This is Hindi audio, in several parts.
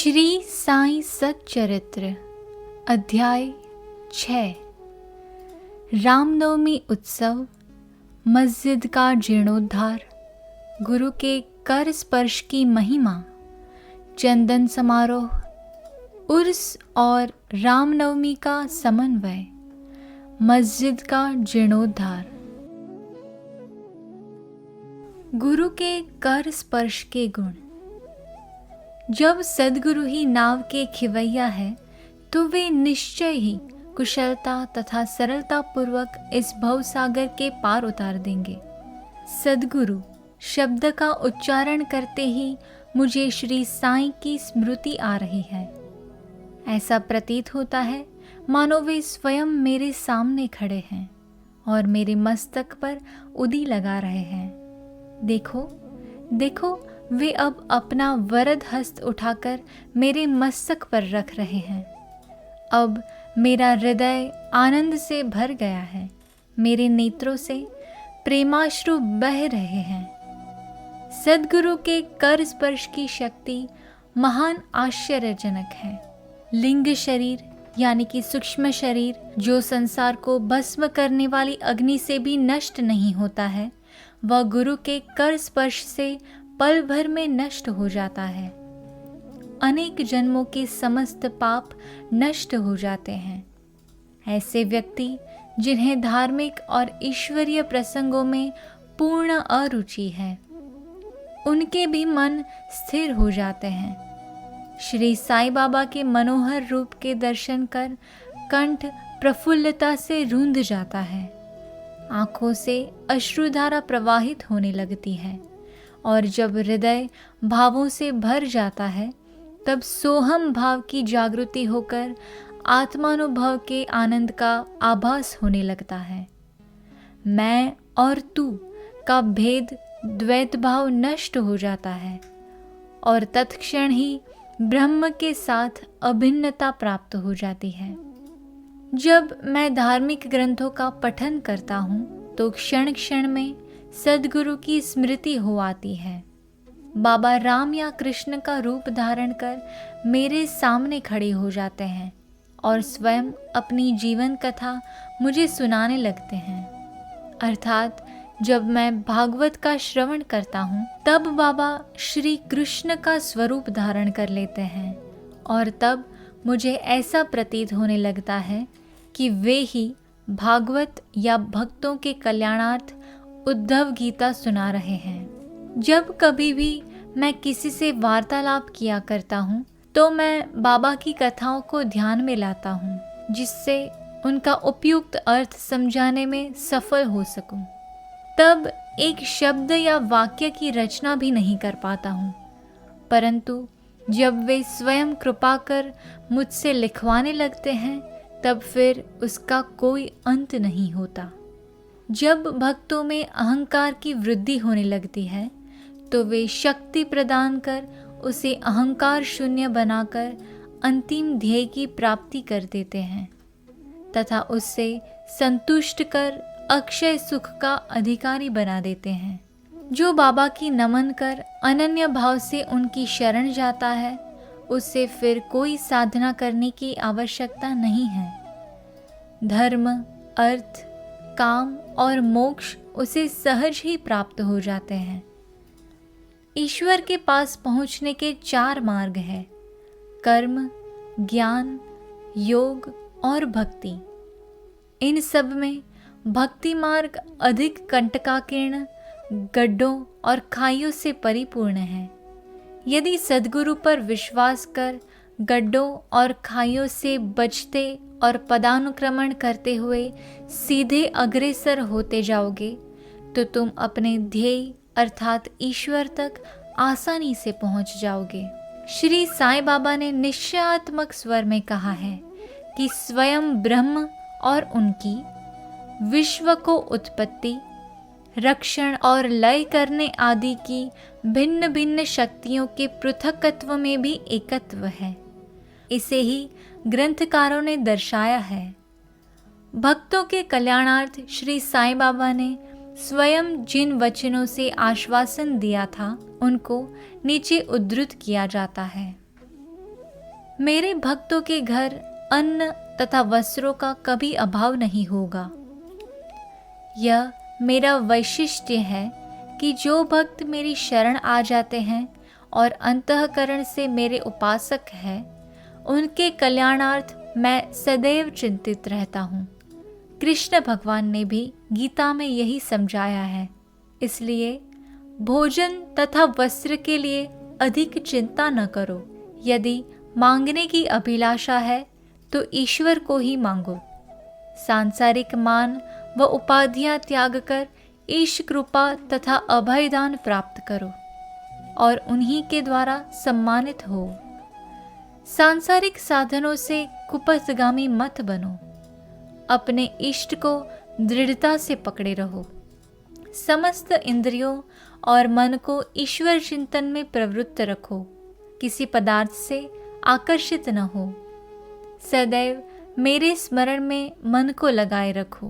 श्री साईं सच्चरित्र अध्याय 6। रामनवमी उत्सव, मस्जिद का जीर्णोद्धार, गुरु के कर स्पर्श की महिमा, चंदन समारोह, उर्स और रामनवमी का समन्वय, मस्जिद का जीर्णोद्धार। गुरु के कर स्पर्श के गुण। जब सद्गुरु ही नाव के खिवैया है तो वे निश्चय ही कुशलता तथा सरलता पूर्वक इस भवसागर के पार उतार देंगे। सद्गुरु शब्द का उच्चारण करते ही मुझे श्री साईं की स्मृति आ रही है। ऐसा प्रतीत होता है मानो वे स्वयं मेरे सामने खड़े हैं और मेरे मस्तक पर उदी लगा रहे हैं। देखो देखो, वे अब अपना वरद हस्त उठाकर मेरे मस्तक पर रख रहे हैं। अब मेरा हृदय आनंद से भर गया है, मेरे नेत्रों से प्रेमाश्रु बह रहे हैं। सद्गुरु के कर स्पर्श की शक्ति महान आश्चर्यजनक है। लिंग शरीर यानी कि सूक्ष्म शरीर, जो संसार को भस्म करने वाली अग्नि से भी नष्ट नहीं होता है, वह गुरु के कर स्पर्श से पल भर में नष्ट हो जाता है। अनेक जन्मों के समस्त पाप नष्ट हो जाते हैं। ऐसे व्यक्ति जिन्हें धार्मिक और ईश्वरीय प्रसंगों में पूर्ण अरुचि है, उनके भी मन स्थिर हो जाते हैं। श्री साईं बाबा के मनोहर रूप के दर्शन कर कंठ प्रफुल्लता से रूंध जाता है, आंखों से अश्रुधारा प्रवाहित होने लगती है और जब हृदय भावों से भर जाता है तब सोहम भाव की जागृति होकर आत्मानुभव के आनंद का आभास होने लगता है। मैं और तू का भेद द्वैत भाव नष्ट हो जाता है और तत्क्षण ही ब्रह्म के साथ अभिन्नता प्राप्त हो जाती है। जब मैं धार्मिक ग्रंथों का पठन करता हूँ तो क्षण क्षण में सद्गुरु की स्मृति हो आती है। बाबा राम या कृष्ण का रूप धारण कर मेरे सामने खड़े हो जाते हैं और स्वयं अपनी जीवन कथा मुझे सुनाने लगते हैं। अर्थात जब मैं भागवत का श्रवण करता हूँ तब बाबा श्री कृष्ण का स्वरूप धारण कर लेते हैं और तब मुझे ऐसा प्रतीत होने लगता है कि वे ही भागवत या भक्तों के कल्याणार्थ उद्धव गीता सुना रहे हैं। जब कभी भी मैं किसी से वार्तालाप किया करता हूँ तो मैं बाबा की कथाओं को ध्यान में लाता हूँ, जिससे उनका उपयुक्त अर्थ समझाने में सफल हो सकूं। तब एक शब्द या वाक्य की रचना भी नहीं कर पाता हूँ, परंतु जब वे स्वयं कृपा कर मुझसे लिखवाने लगते हैं तब फिर उसका कोई अंत नहीं होता। जब भक्तों में अहंकार की वृद्धि होने लगती है तो वे शक्ति प्रदान कर उसे अहंकार शून्य बनाकर अंतिम ध्येय की प्राप्ति कर देते हैं तथा उससे संतुष्ट कर अक्षय सुख का अधिकारी बना देते हैं। जो बाबा की नमन कर अनन्य भाव से उनकी शरण जाता है, उससे फिर कोई साधना करने की आवश्यकता नहीं है। धर्म, अर्थ, काम और मोक्ष उसे सहज ही प्राप्त हो जाते हैं। ईश्वर के पास पहुंचने के 4 मार्ग हैं: कर्म, ज्ञान, योग और भक्ति। इन सब में भक्ति मार्ग अधिक कंटकाकीर्ण, गड्ढों और खाइयों से परिपूर्ण है। यदि सद्गुरु पर विश्वास कर गड्ढों और खाइयों से बचते और पदानुक्रमण करते हुए सीधे अग्रसर होते जाओगे तो तुम अपने ध्येय अर्थात ईश्वर तक आसानी से पहुंच जाओगे। श्री साईं बाबा ने निश्चयात्मक स्वर में कहा है कि स्वयं ब्रह्म और उनकी विश्व को उत्पत्ति, रक्षण और लय करने आदि की भिन्न भिन्न शक्तियों के पृथकत्व में भी एकत्व है। इसे ही ग्रंथकारों ने दर्शाया है। भक्तों के कल्याणार्थ श्री साईं बाबा ने स्वयं जिन वचनों से आश्वासन दिया था उनको नीचे उद्धृत किया जाता है। मेरे भक्तों के घर अन्न तथा वस्त्रों का कभी अभाव नहीं होगा। यह मेरा वैशिष्ट्य है कि जो भक्त मेरी शरण आ जाते हैं और अंतःकरण से मेरे उपासक हैं, उनके कल्याणार्थ मैं सदैव चिंतित रहता हूँ। कृष्ण भगवान ने भी गीता में यही समझाया है। इसलिए भोजन तथा वस्त्र के लिए अधिक चिंता न करो। यदि मांगने की अभिलाषा है तो ईश्वर को ही मांगो। सांसारिक मान व उपाधियां त्याग कर ईश कृपा तथा अभयदान प्राप्त करो और उन्हीं के द्वारा सम्मानित हो। सांसारिक साधनों से कुपथगामी मत बनो। अपने इष्ट को दृढ़ता से पकड़े रहो। समस्त इंद्रियों और मन को ईश्वर चिंतन में प्रवृत्त रखो। किसी पदार्थ से आकर्षित न हो। सदैव मेरे स्मरण में मन को लगाए रखो,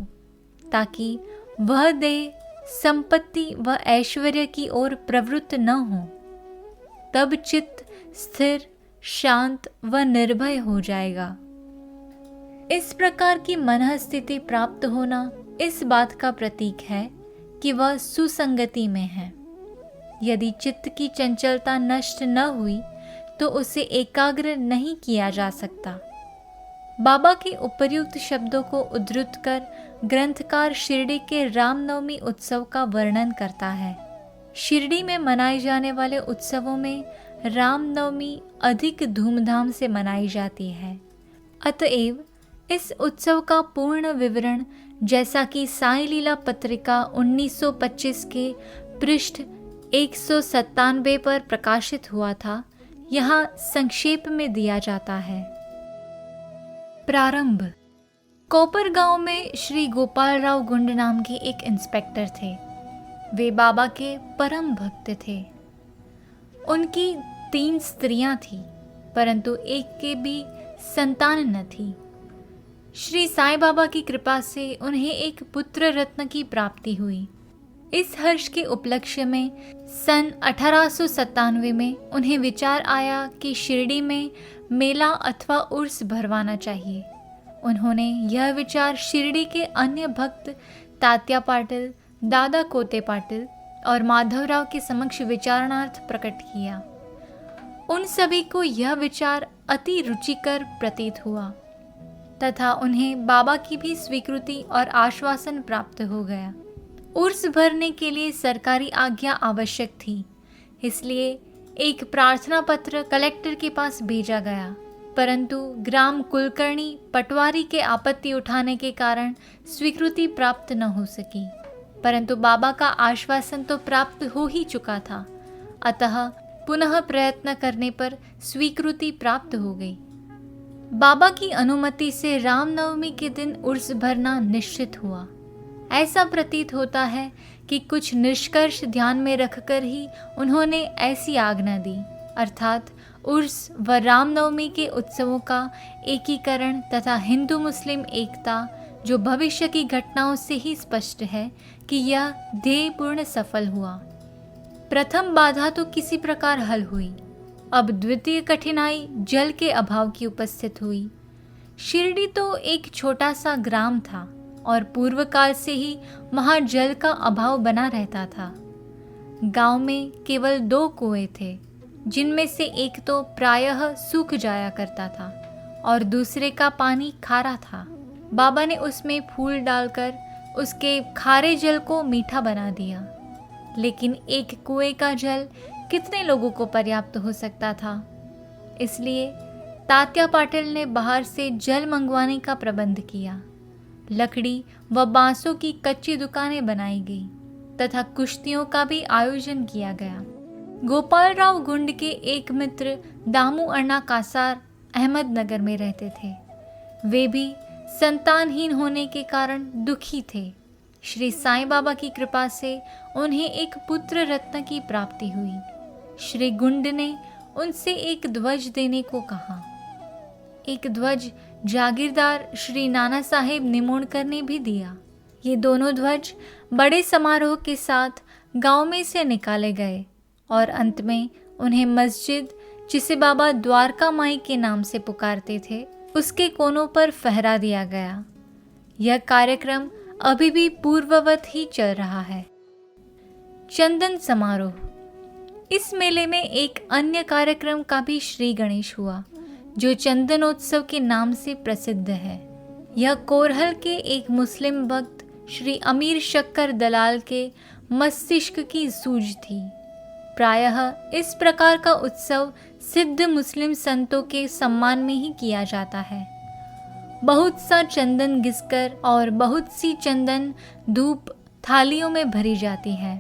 ताकि वह देह संपत्ति व ऐश्वर्य की ओर प्रवृत्त न हो। तब चित्त स्थिर, शांत व निर्भय हो जाएगा। इस प्रकार की मनः स्थिति प्राप्त होना इस बात का प्रतीक है कि वह सुसंगति में है। यदि चित्त की चंचलता नष्ट न हुई तो उसे एकाग्र नहीं किया जा सकता। बाबा के उपर्युक्त शब्दों को उद्धृत कर ग्रंथकार शिरडी के रामनवमी उत्सव का वर्णन करता है। शिरडी में मनाए जाने वाले उत्सवों में रामनवमी अधिक धूमधाम से मनाई जाती है। अतएव इस उत्सव का पूर्ण विवरण, जैसा कि साई लीला पत्रिका 1925 के पृष्ठ 197 पर प्रकाशित हुआ था, यहाँ संक्षेप में दिया जाता है। प्रारंभ। कोपरगांव में श्री गोपालराव गुंड नाम के एक इंस्पेक्टर थे। वे बाबा के परम भक्त थे। उनकी 3 स्त्रियां थीं, परंतु एक के भी संतान न थी। श्री साईं बाबा की कृपा से उन्हें एक पुत्र रत्न की प्राप्ति हुई। इस हर्ष के उपलक्ष्य में सन 1897 में उन्हें विचार आया कि शिरडी में मेला अथवा उर्स भरवाना चाहिए। उन्होंने यह विचार शिरडी के अन्य भक्त तात्या पाटिल, दादा कोते पाटिल और माधवराव के समक्ष विचारणार्थ प्रकट किया। उन सभी को यह विचार अति रुचिकर प्रतीत हुआ तथा उन्हें बाबा की भी स्वीकृति और आश्वासन प्राप्त हो गया। उर्स भरने के लिए सरकारी आज्ञा आवश्यक थी, इसलिए एक प्रार्थना पत्र कलेक्टर के पास भेजा गया, परंतु ग्राम कुलकर्णी पटवारी के आपत्ति उठाने के कारण स्वीकृति प्राप्त न हो सकी। परंतु बाबा का आश्वासन तो प्राप्त हो ही चुका था, अतः पुनः प्रयत्न करने पर स्वीकृति प्राप्त हो गई। बाबा की अनुमति से रामनवमी के दिन उर्स भरना निश्चित हुआ। ऐसा प्रतीत होता है कि कुछ निष्कर्ष ध्यान में रखकर ही उन्होंने ऐसी आज्ञा दी, अर्थात उर्स व रामनवमी के उत्सवों का एकीकरण तथा हिंदू मुस्लिम एकता, जो भविष्य की घटनाओं से ही स्पष्ट है कि यह ध्येयपूर्ण सफल हुआ। प्रथम बाधा तो किसी प्रकार हल हुई। अब द्वितीय कठिनाई जल के अभाव की उपस्थित हुई। शिरडी तो एक छोटा सा ग्राम था और पूर्व काल से ही वहाँ जल का अभाव बना रहता था। गांव में केवल 2 कुएं थे, जिनमें से एक तो प्रायः सूख जाया करता था और दूसरे का पानी खारा था। बाबा ने उसमें फूल डालकर उसके खारे जल को मीठा बना दिया, लेकिन एक कुएं का जल कितने लोगों को पर्याप्त हो सकता था। इसलिए तात्या पाटिल ने बाहर से जल मंगवाने का प्रबंध किया। लकड़ी व बांसों की कच्ची दुकानें बनाई गई तथा कुश्तियों का भी आयोजन किया गया। गोपालराव गुंड के एक मित्र दामू अण्णा कासार अहमदनगर में रहते थे। वे भी संतानहीन होने के कारण दुखी थे। श्री साईं बाबा की कृपा से उन्हें एक पुत्र रत्न की प्राप्ति हुई। श्री गुंड ने उनसे एक ध्वज देने को कहा। एक ध्वज जागीरदार श्री नाना साहेब निमोणकर ने भी दिया। ये दोनों ध्वज बड़े समारोह के साथ गांव में से निकाले गए और अंत में उन्हें मस्जिद जिसे बाबा द्वारका माई के नाम से पुकारते थे, उसके कोनों पर फहरा दिया गया। यह कार्यक्रम अभी भी पूर्ववत ही चल रहा है। चंदन समारोह। इस मेले में एक अन्य कार्यक्रम का भी श्री गणेश हुआ, जो चंदनोत्सव के नाम से प्रसिद्ध है। यह कोरहल के एक मुस्लिम भक्त श्री अमीर शक्कर दलाल के मस्तिष्क की सूझ थी। प्रायः इस प्रकार का उत्सव सिद्ध मुस्लिम संतों के सम्मान में ही किया जाता है। बहुत सा चंदन घिसकर और बहुत सी चंदन धूप थालियों में भरी जाती है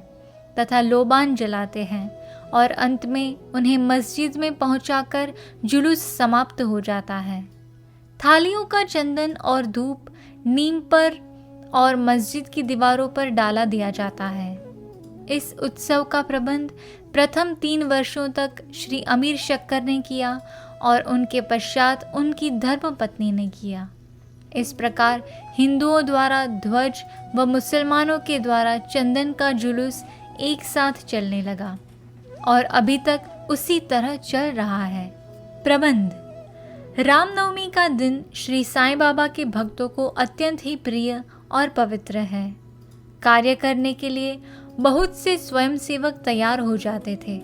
तथा लोबान जलाते हैं और अंत में उन्हें मस्जिद में पहुंचाकर जुलूस समाप्त हो जाता है। थालियों का चंदन और धूप नीम पर और मस्जिद की दीवारों पर डाला दिया जाता है। इस उत्सव का प्रबंध प्रथम 3 वर्षों तक श्री अमीर शक्कर ने किया और उनके पश्चात उनकी धर्मपत्नी ने किया। इस प्रकार हिंदुओं द्वारा ध्वज व मुसलमानों के द्वारा चंदन का जुलूस एक साथ चलने लगा और अभी तक उसी तरह चल रहा है। प्रबंध। रामनवमी का दिन श्री साईं बाबा के भक्तों को अत्यंत ही प्रिय और पवित्र है। कार्य करने के लिए बहुत से स्वयंसेवक तैयार हो जाते थे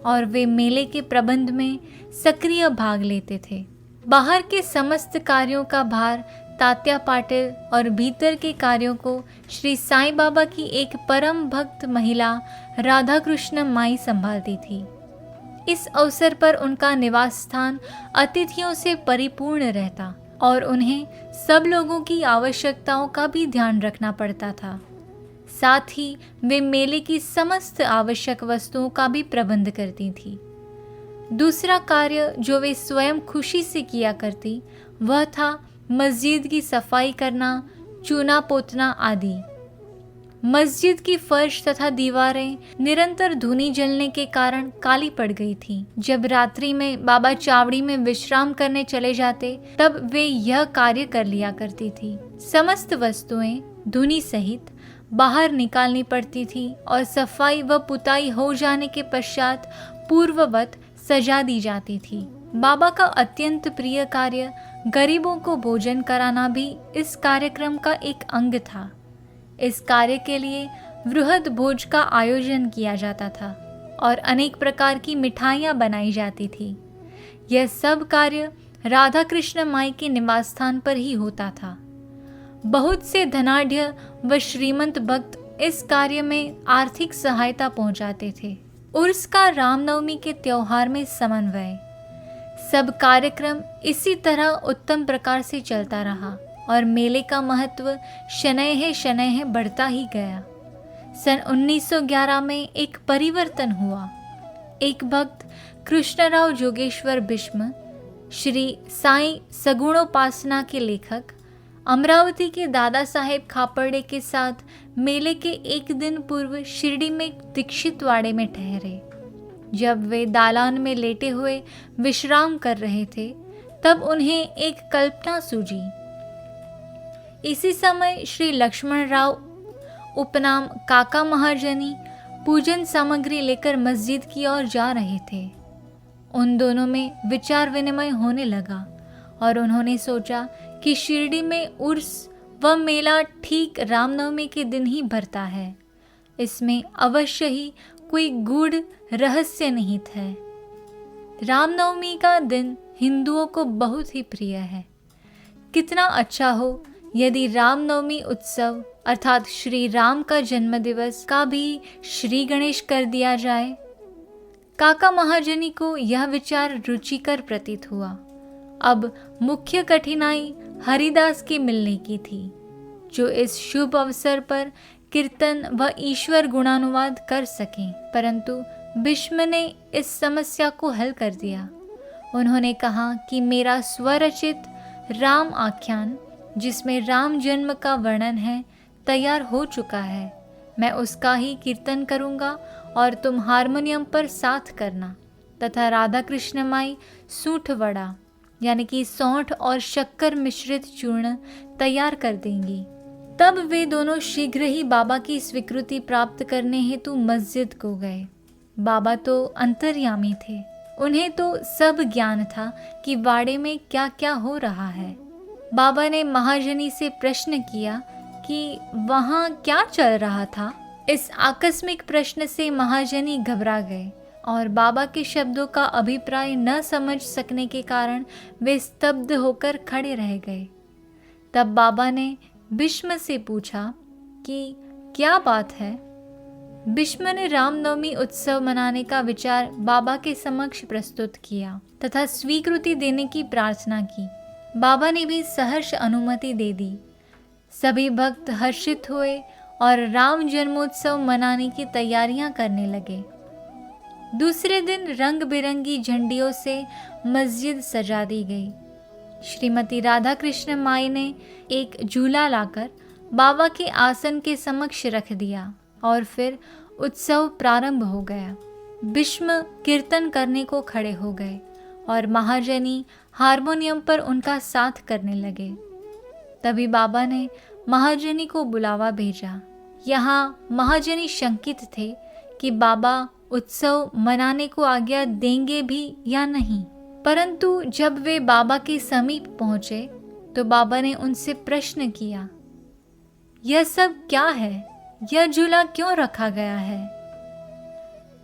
और वे मेले के प्रबंध में सक्रिय भाग लेते थे। बाहर के समस्त कार्यों का भार तात्या पाटिल और भीतर के कार्यों को श्री साईं बाबा की एक परम भक्त महिला राधा कृष्ण माई संभालती थी। इस अवसर पर उनका निवास स्थान अतिथियों से परिपूर्ण रहता और उन्हें सब लोगों की आवश्यकताओं का भी ध्यान रखना पड़ता था। साथ ही वे मेले की समस्त आवश्यक वस्तुओं का भी प्रबंध करती थी। दूसरा कार्य जो वे स्वयं खुशी से किया करती वह था मस्जिद की सफाई करना, चूना पोतना आदि। मस्जिद की फर्श तथा दीवारें निरंतर धूनी जलने के कारण काली पड़ गई थीं। जब रात्रि में बाबा चावड़ी में विश्राम करने चले जाते तब वे यह कार्य कर लिया करती थी। समस्त वस्तुएं धूनी सहित बाहर निकालनी पड़ती थी और सफाई व पुताई हो जाने के पश्चात पूर्ववत सजा दी जाती थी। बाबा का अत्यंत प्रिय कार्य गरीबों को भोजन कराना भी इस कार्यक्रम का एक अंग था। इस कार्य के लिए वृहद भोज का आयोजन किया जाता था और अनेक प्रकार की मिठाइयाँ बनाई जाती थी। यह सब कार्य राधा कृष्ण माई के निवास स्थान पर ही होता था। बहुत से धनाढ्य व श्रीमंत भक्त इस कार्य में आर्थिक सहायता पहुंचाते थे। उर्स का रामनवमी के त्योहार में समन्वय। सब कार्यक्रम इसी तरह उत्तम प्रकार से चलता रहा और मेले का महत्व शनैः बढ़ता ही गया। सन 1911 में एक परिवर्तन हुआ। एक भक्त कृष्णराव जोगेश्वर बिस्म, श्री साईं सगुणोपासना के लेखक, अमरावती के दादा साहेब खापर्डे के साथ मेले के एक दिन पूर्व शिरडी में दीक्षित वाड़े में ठहरे। जब वे दालान में लेटे हुए विश्राम कर रहे थे तब उन्हें एक कल्पना सूझी। इसी समय श्री लक्ष्मण राव उपनाम काका महाजनी पूजन सामग्री लेकर मस्जिद की ओर जा रहे थे। उन दोनों में विचार विनिमय होने लगा और उन्होंने सोचा कि शिरडी में उर्स व मेला ठीक रामनवमी के दिन ही भरता है। इसमें अवश्य ही कोई गूढ़ रहस्य निहित है। रामनवमी का दिन हिंदुओं को बहुत ही प्रिय है। कितना अच्छा हो यदि रामनवमी उत्सव अर्थात श्री राम का जन्म दिवस का भी श्री गणेश कर दिया जाए। काका महाजनी को यह विचार रुचिकर प्रतीत हुआ। अब मुख्य कठिनाई हरिदास के मिलने की थी, जो इस शुभ अवसर पर कीर्तन व ईश्वर गुणानुवाद कर सकें। परंतु भीष्म ने इस समस्या को हल कर दिया। उन्होंने कहा कि मेरा स्वरचित राम आख्यान, जिसमें राम जन्म का वर्णन है, तैयार हो चुका है। मैं उसका ही कीर्तन करूँगा और तुम हारमोनियम पर साथ करना तथा राधा कृष्ण माई सूंठ वड़ा यानी कि सौंठ और शक्कर मिश्रित चूर्ण तैयार कर देंगी। तब वे दोनों शीघ्र ही बाबा की स्वीकृति प्राप्त करने हेतु मस्जिद को गए। बाबा तो अंतर्यामी थे उन्हें तो सब ज्ञान था कि वाड़े में क्या क्या हो रहा है। बाबा ने महाजनी से प्रश्न किया कि वहाँ क्या चल रहा था। इस आकस्मिक प्रश्न से महाजनी घबरा गए और बाबा के शब्दों का अभिप्राय न समझ सकने के कारण वे स्तब्ध होकर खड़े रह गए। तब बाबा ने भीष्म से पूछा कि क्या बात है। भीष्म ने रामनवमी उत्सव मनाने का विचार बाबा के समक्ष प्रस्तुत किया तथा स्वीकृति देने की प्रार्थना की। बाबा ने भी सहर्ष अनुमति दे दी। सभी भक्त हर्षित हुए और राम जन्मोत्सव मनाने की तैयारियां करने लगे। दूसरे दिन रंग बिरंगी झंडियों से मस्जिद सजा दी गई। श्रीमती राधा कृष्ण माई ने एक झूला लाकर बाबा के आसन के समक्ष रख दिया और फिर उत्सव प्रारंभ हो गया। भीष्म कीर्तन करने को खड़े हो गए और महाजनी हारमोनियम पर उनका साथ करने लगे। तभी बाबा ने महाजनी को बुलावा भेजा। यहाँ महाजनी शंकित थे कि बाबा उत्सव मनाने को आज्ञा देंगे भी या नहीं, परंतु जब वे बाबा के समीप पहुंचे तो बाबा ने उनसे प्रश्न किया, यह सब क्या है? यह झूला क्यों रखा गया है?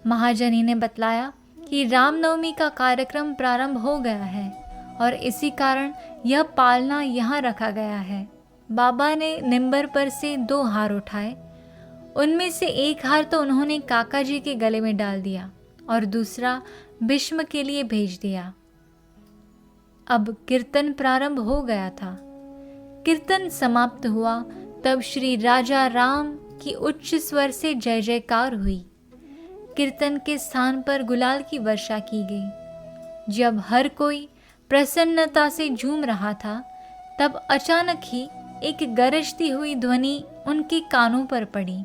महाजनी ने बतलाया कि रामनवमी का कार्यक्रम प्रारंभ हो गया है और इसी कारण यह पालना यहाँ रखा गया है। बाबा ने निंबर पर से 2 हार उठाए। उनमें से एक हार तो उन्होंने काका जी के गले में डाल दिया और दूसरा भीष्म के लिए भेज दिया। अब कीर्तन प्रारंभ हो गया था। कीर्तन समाप्त हुआ तब श्री राजा राम की उच्च स्वर से जय जयकार हुई। कीर्तन के स्थान पर गुलाल की वर्षा की गई। जब हर कोई प्रसन्नता से झूम रहा था तब अचानक ही एक गरजती हुई ध्वनि उनके कानों पर पड़ी।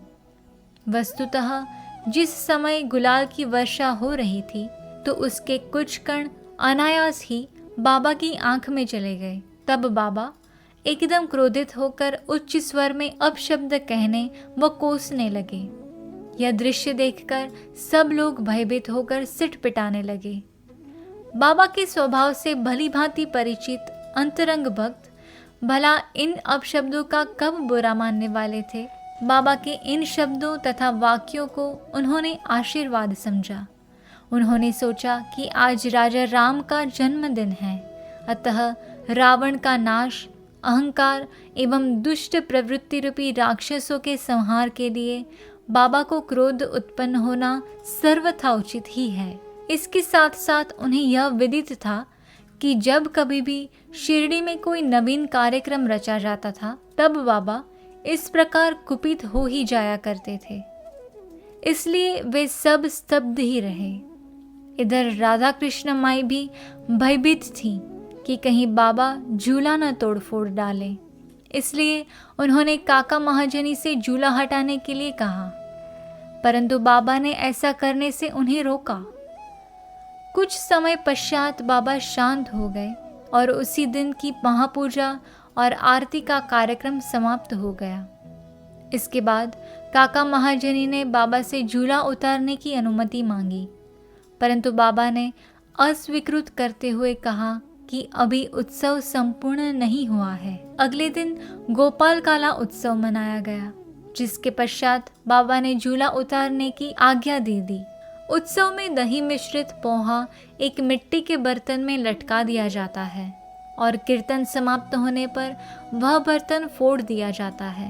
वस्तुतः जिस समय गुलाल की वर्षा हो रही थी तो उसके कुछ कण अनायास ही बाबा की आंख में चले गए। तब बाबा एकदम क्रोधित होकर उच्च स्वर में अपशब्द कहने व कोसने लगे। यह दृश्य देखकर सब लोग भयभीत होकर सिट पिटाने लगे। बाबा के स्वभाव से भली भांति परिचित अंतरंग भक्त भला इन अपशब्दों का कब बुरा मानने वाले थे। बाबा के इन शब्दों तथा वाक्यों को उन्होंने आशीर्वाद समझा। उन्होंने सोचा कि आज राजा राम का जन्मदिन है, अतः रावण का नाश, अहंकार एवं दुष्ट प्रवृत्ति रूपी राक्षसों के संहार के लिए बाबा को क्रोध उत्पन्न होना सर्वथा उचित ही है। इसके साथ साथ उन्हें यह विदित था कि जब कभी भी शिरडी में कोई नवीन कार्यक्रम रचा जाता था तब बाबा इस प्रकार कुपित हो ही जाया करते थे। इसलिए वे सब स्तब्ध ही रहे। इधर राधा कृष्ण माई भी भयभीत थी कि कहीं बाबा झूला न तोड़ फोड़ डालें। इसलिए उन्होंने काका महाजनी से झूला हटाने के लिए कहा, परंतु बाबा ने ऐसा करने से उन्हें रोका। कुछ समय पश्चात बाबा शांत हो गए और उसी दिन की महापूजा और आरती का कार्यक्रम समाप्त हो गया। इसके बाद काका महाजनी ने बाबा से झूला उतारने की अनुमति मांगी, परंतु बाबा ने अस्वीकृत करते हुए कहा कि अभी उत्सव संपूर्ण नहीं हुआ है। अगले दिन गोपाल काला उत्सव मनाया गया, जिसके पश्चात बाबा ने झूला उतारने की आज्ञा दे दी। उत्सव में दही मिश्रित पोहा एक मिट्टी के बर्तन में लटका दिया जाता है और कीर्तन समाप्त होने पर वह बर्तन फोड़ दिया जाता है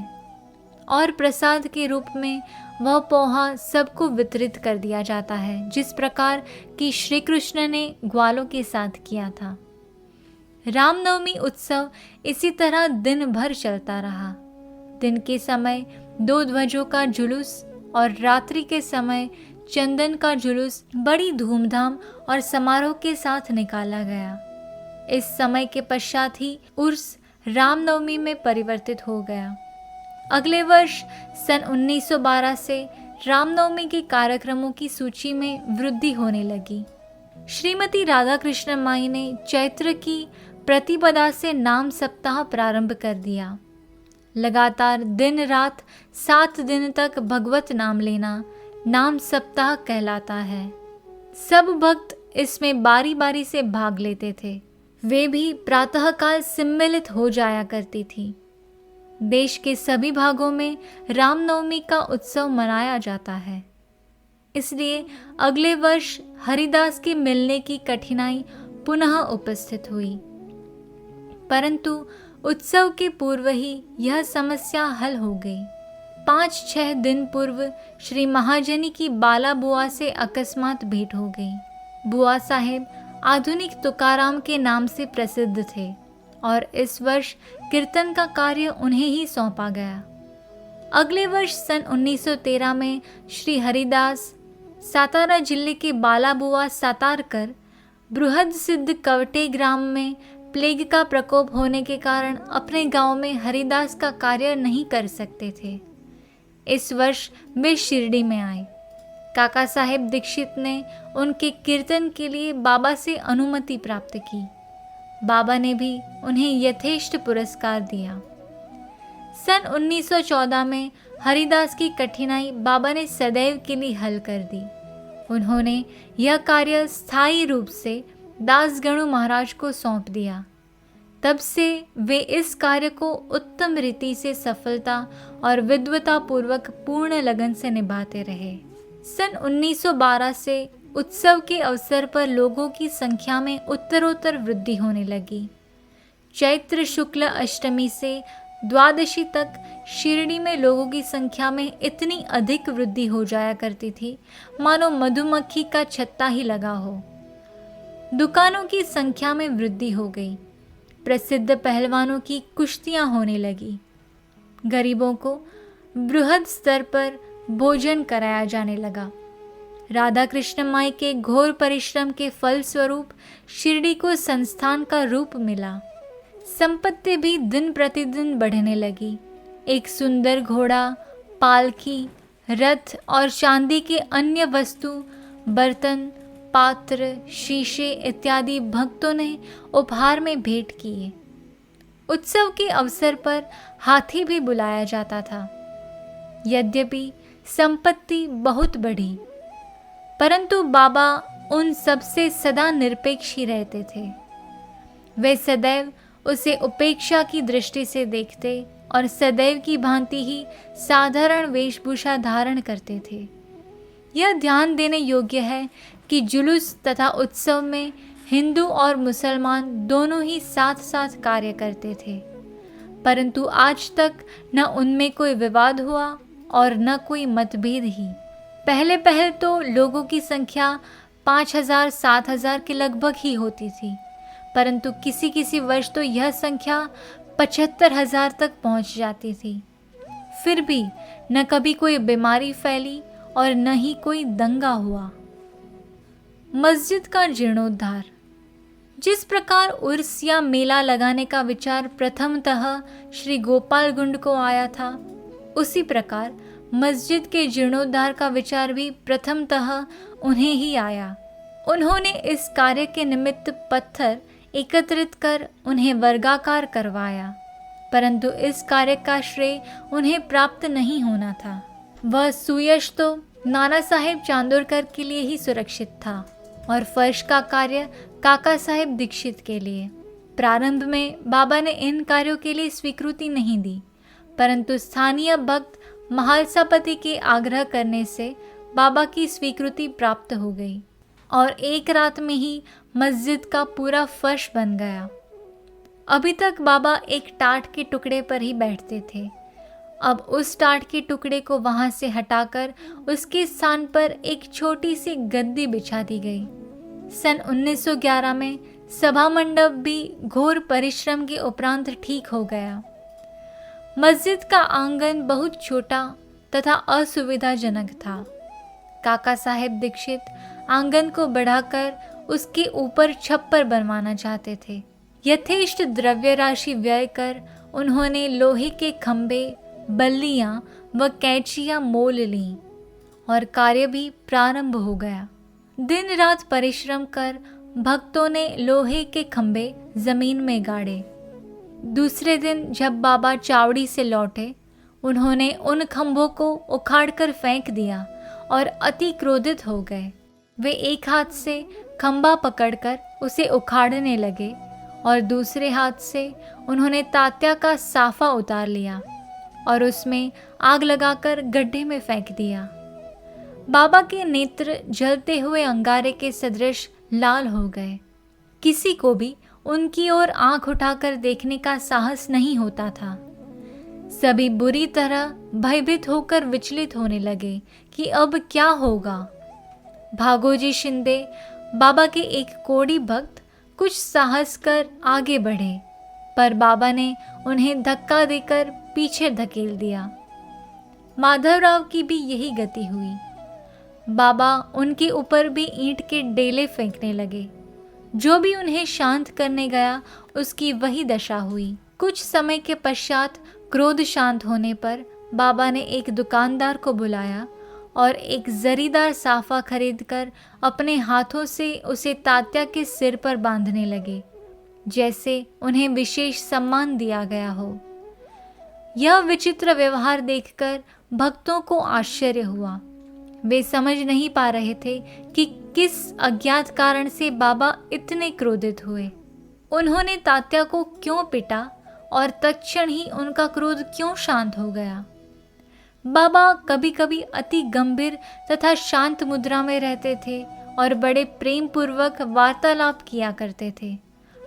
और प्रसाद के रूप में वह पोहा सबको वितरित कर दिया जाता है, जिस प्रकार कि श्री कृष्ण ने ग्वालों के साथ किया था। रामनवमी उत्सव इसी तरह दिन भर चलता रहा। दिन के समय 2 ध्वजों का जुलूस और रात्रि के समय चंदन का जुलूस बड़ी धूमधाम और समारोह के साथ निकाला गया। इस समय के पश्चात ही उर्स रामनवमी में परिवर्तित हो गया। अगले वर्ष सन 1912 से रामनवमी के कार्यक्रमों की सूची में वृद्धि होने लगी। श्रीमती राधा कृष्ण माई ने चैत्र की प्रतिपदा से नाम सप्ताह प्रारंभ कर दिया। लगातार दिन रात 7 दिन तक भगवत नाम लेना नाम सप्ताह कहलाता है। सब भक्त इसमें बारी बारी से भाग लेते थे। वे भी प्रातःकाल सम्मिलित हो जाया करती थी। देश के सभी भागों में रामनवमी का उत्सव मनाया जाता है, इसलिए अगले वर्ष हरिदास के मिलने की कठिनाई पुनः उपस्थित हुई। परंतु उत्सव के पूर्व ही यह समस्या हल हो गई। 5-6 दिन पूर्व श्री महाजनी की बाला बुआ से अकस्मात भेंट हो गई। बुआ साहेब आधुनिक तुकाराम के नाम से प्रसिद्ध थे और इस वर्ष कीर्तन का कार्य उन्हें ही सौंपा गया। अगले वर्ष सन 1913 में श्री हरिदास सातारा जिले के बालाबुआ सातारकर बृहद सिद्ध कवटे ग्राम में प्लेग का प्रकोप होने के कारण अपने गांव में हरिदास का कार्य नहीं कर सकते थे। इस वर्ष वे शिरडी में आए। काका साहेब दीक्षित ने उनके कीर्तन के लिए बाबा से अनुमति प्राप्त की। बाबा ने भी उन्हें यथेष्ट पुरस्कार दिया। सन 1914 में हरिदास की कठिनाई बाबा ने सदैव के लिए हल कर दी। उन्होंने यह कार्य स्थायी रूप से दासगणु महाराज को सौंप दिया। तब से वे इस कार्य को उत्तम रीति से सफलता और विद्वता पूर्वक पूर्ण लगन से निभाते रहे। सन 1912 से उत्सव के अवसर पर लोगों की संख्या में उत्तरोत्तर वृद्धि होने लगी। चैत्र शुक्ल अष्टमी से द्वादशी तक शिरडी में लोगों की संख्या में इतनी अधिक वृद्धि हो जाया करती थी मानो मधुमक्खी का छत्ता ही लगा हो। दुकानों की संख्या में वृद्धि हो गई। प्रसिद्ध पहलवानों की कुश्तियां होने लगी। गरीबों को बृहद स्तर पर भोजन कराया जाने लगा। राधा कृष्ण माई के घोर परिश्रम के फलस्वरूप शिरडी को संस्थान का रूप मिला। संपत्ति भी दिन प्रतिदिन बढ़ने लगी। एक सुंदर घोड़ा, पालकी, रथ और चांदी के अन्य वस्तु, बर्तन, पात्र, शीशे इत्यादि भक्तों ने उपहार में भेंट किए। उत्सव के अवसर पर हाथी भी बुलाया जाता था। यद्यपि संपत्ति बहुत बढ़ी, परंतु बाबा उन सबसे सदा निरपेक्ष ही रहते थे। वे सदैव उसे उपेक्षा की दृष्टि से देखते और सदैव की भांति ही साधारण वेशभूषा धारण करते थे। यह ध्यान देने योग्य है कि जुलूस तथा उत्सव में हिंदू और मुसलमान दोनों ही साथ साथ कार्य करते थे, परंतु आज तक न उनमें कोई विवाद हुआ और न कोई मतभेद ही। पहले तो लोगों की संख्या 5000-7000 के लगभग ही होती थी, परंतु किसी किसी वर्ष तो यह संख्या 75,000 तक पहुंच जाती थी। फिर भी न कभी कोई बीमारी फैली और न ही कोई दंगा हुआ। मस्जिद का जीर्णोद्धार। जिस प्रकार उर्स या मेला लगाने का विचार प्रथमतः श्री गोपाल गुंड को आया था, उसी प्रकार मस्जिद के जीर्णोद्धार का विचार भी प्रथमतः उन्हें ही आया। उन्होंने इस कार्य के निमित्त पत्थर एकत्रित कर उन्हें वर्गाकार करवाया, परंतु इस कार्य का श्रेय उन्हें प्राप्त नहीं होना था। वह सुयश तो नाना साहेब चांदोरकर के लिए ही सुरक्षित था और फर्श का कार्य काका साहेब दीक्षित के लिए। प्रारंभ में बाबा ने इन कार्यों के लिए स्वीकृति नहीं दी, परंतु स्थानीय भक्त महालसापति के आग्रह करने से बाबा की स्वीकृति प्राप्त हो गई और एक रात में ही मस्जिद का पूरा फर्श बन गया। अभी तक बाबा एक टाट के टुकड़े पर ही बैठते थे। अब उस टाट के टुकड़े को वहां से हटाकर उसके स्थान पर एक छोटी सी गद्दी बिछा दी गई। सन 1911 में सभा मंडप भी घोर परिश्रम के उपरांत ठीक हो गया। मस्जिद का आंगन बहुत छोटा तथा असुविधाजनक था। काका साहेब दीक्षित आंगन को बढ़ाकर उसके ऊपर छप्पर बनवाना चाहते थे। यथेष्ट द्रव्य राशि व्यय कर उन्होंने लोहे के खंभे, बल्लियां व कैंचियां मोल लीं और कार्य भी प्रारंभ हो गया। दिन रात परिश्रम कर भक्तों ने लोहे के खंभे जमीन में गाड़े। दूसरे दिन जब बाबा चावड़ी से लौटे, उन्होंने उन खंभों को उखाड़कर फेंक दिया और अति क्रोधित हो गए। वे एक हाथ से खंबा पकड़कर उसे उखाड़ने लगे और दूसरे हाथ से उन्होंने तात्या का साफा उतार लिया और उसमें आग लगाकर गड्ढे में फेंक दिया। बाबा के नेत्र जलते हुए अंगारे के सदृश लाल हो गए। किसी को भी उनकी ओर आंख उठाकर देखने का साहस नहीं होता था। सभी बुरी तरह भयभीत होकर विचलित होने लगे कि अब क्या होगा। भागोजी शिंदे, बाबा के एक कोड़ी भक्त, कुछ साहस कर आगे बढ़े, पर बाबा ने उन्हें धक्का देकर पीछे धकेल दिया। माधवराव की भी यही गति हुई। बाबा उनके ऊपर भी ईंट के डेले फेंकने लगे। जो भी उन्हें शांत करने गया उसकी वही दशा हुई। कुछ समय के पश्चात क्रोध शांत होने पर बाबा ने एक दुकानदार को बुलाया और एक जरीदार साफा खरीदकर अपने हाथों से उसे तात्या के सिर पर बांधने लगे, जैसे उन्हें विशेष सम्मान दिया गया हो। यह विचित्र व्यवहार देखकर भक्तों को आश्चर्य हुआ। वे समझ नहीं पा रहे थे कि किस अज्ञात कारण से बाबा इतने क्रोधित हुए। उन्होंने तात्या को क्यों पिटा और तत्क्षण ही उनका क्रोध क्यों शांत हो गया। बाबा कभी कभी अति गंभीर तथा शांत मुद्रा में रहते थे और बड़े प्रेम पूर्वक वार्तालाप किया करते थे,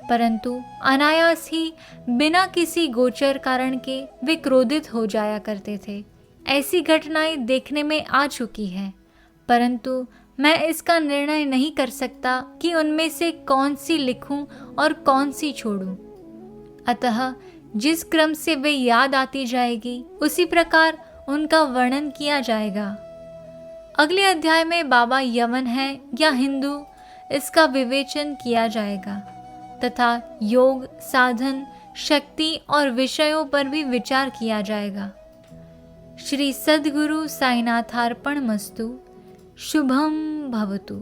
परंतु अनायास ही बिना किसी गोचर कारण के वे क्रोधित हो जाया करते थे। ऐसी घटनाएं देखने में आ चुकी हैं, परंतु मैं इसका निर्णय नहीं कर सकता कि उनमें से कौन सी लिखूं और कौन सी छोड़ूं। अतः जिस क्रम से वे याद आती जाएगी उसी प्रकार उनका वर्णन किया जाएगा। अगले अध्याय में बाबा यवन है या हिंदू, इसका विवेचन किया जाएगा तथा योग, साधन, शक्ति और विषयों पर भी विचार किया जाएगा। श्री सद्गुरु साईनाथार्पणमस्तु। शुभम भवतु।